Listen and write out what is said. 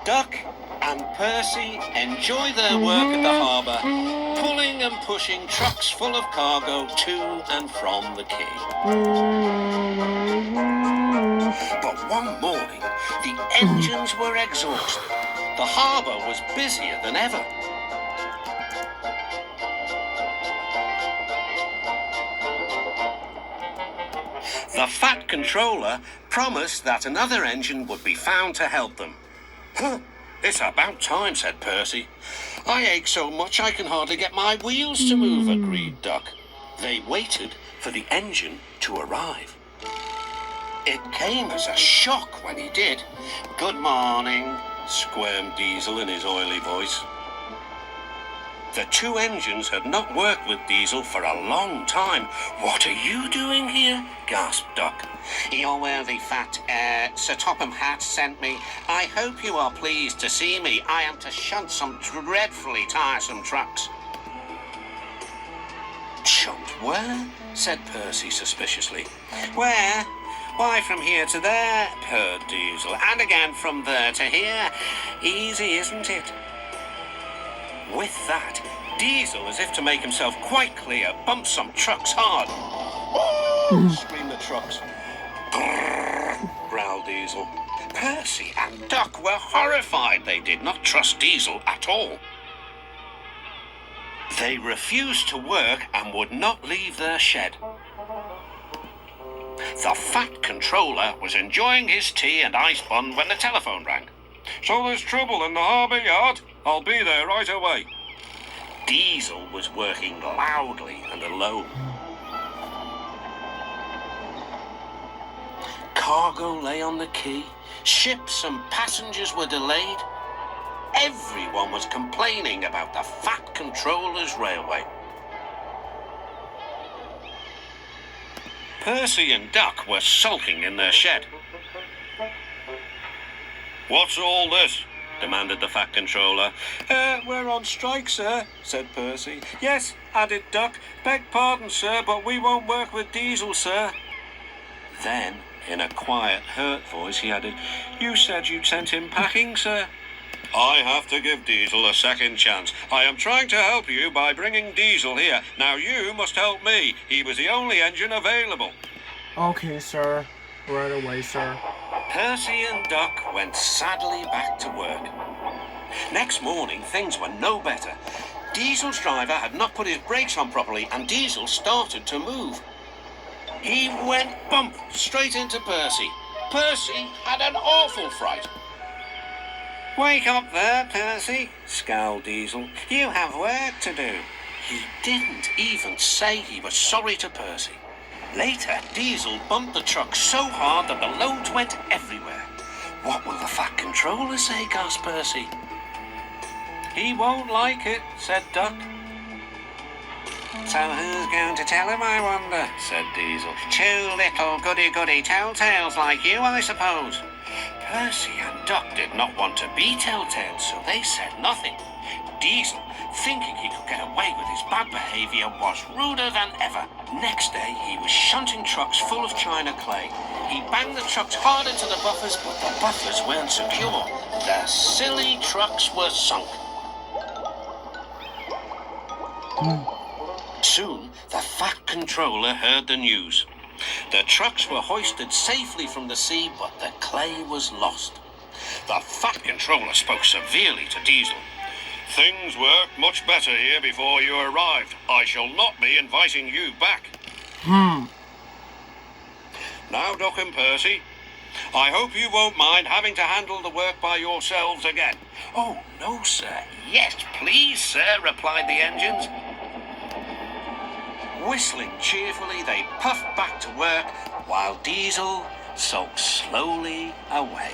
Duck and Percy enjoy their work at the harbour, pulling and pushing trucks full of cargo to and from the quay. But one morning, the engines were exhausted. The harbour was busier than ever. The Fat Controller promised that another engine would be found to help them. "Huh, it's about time," said Percy. "I ache so much I can hardly get my wheels to move," agreed Duck. They waited for the engine to arrive. It came as a shock when he did. "Good morning," squirmed Diesel in his oily voice. The two engines had not worked with Diesel for a long time. "What are you doing here?" gasped Duck. "Your worthy fat, Sir Topham Hatt sent me. I hope you are pleased to see me. I am to shunt some dreadfully tiresome trucks." "Shunt where?" said Percy suspiciously. "Where? Why, from here to there," purred Diesel, "and again from there to here. Easy, isn't it?" With that, Diesel, as if to make himself quite clear, bumped some trucks hard. "Oh!" screamed the trucks. "Grrr," growled Diesel. Percy and Duck were horrified. They did not trust Diesel at all. They refused to work and would not leave their shed. The Fat Controller was enjoying his tea and ice bun when the telephone rang. "So there's trouble in the harbour yard? I'll be there right away." Diesel was working loudly and alone. Cargo lay on the quay. Ships and passengers were delayed. Everyone was complaining about the Fat Controller's railway. Percy and Duck were sulking in their shed. "What's all this?" demanded the Fat Controller. We're on strike, sir," said Percy. "Yes," added Duck. "Beg pardon, sir, but we won't work with Diesel, sir." Then, in a quiet, hurt voice, he added, "You said you'd sent him packing, sir." "I have to give Diesel a second chance. I am trying to help you by bringing Diesel here. Now you must help me. He was the only engine available." "Okay, sir. Right away, sir." Percy and Duck went sadly back to work. Next morning, things were no better. Diesel's driver had not put his brakes on properly, and Diesel started to move. He went bump straight into Percy. Percy had an awful fright. "Wake up there, Percy," scowled Diesel. "You have work to do." He didn't even say he was sorry to Percy. Later, Diesel bumped the truck so hard that the loads went everywhere. "What will the Fat Controller say?" gasped Percy. "He won't like it," said Duck. "So who's going to tell him, I wonder?" said Diesel. "Two little goody-goody telltales like you, I suppose." Percy and Duck did not want to be telltales, so they said nothing. Diesel, thinking he could get away with his bad behaviour, was ruder than ever. Next day, he was shunting trucks full of china clay. He banged the trucks hard into the buffers, but the buffers weren't secure. The silly trucks were sunk. Soon, the Fat Controller heard the news. The trucks were hoisted safely from the sea, but the clay was lost. The Fat Controller spoke severely to Diesel. "Things worked much better here before you arrived. I shall not be inviting you back." "Now, Duck and Percy, I hope you won't mind having to handle the work by yourselves again." "Oh, no, sir." "Yes, please, sir," replied the engines. Whistling cheerfully, they puffed back to work, while Diesel sulked slowly away.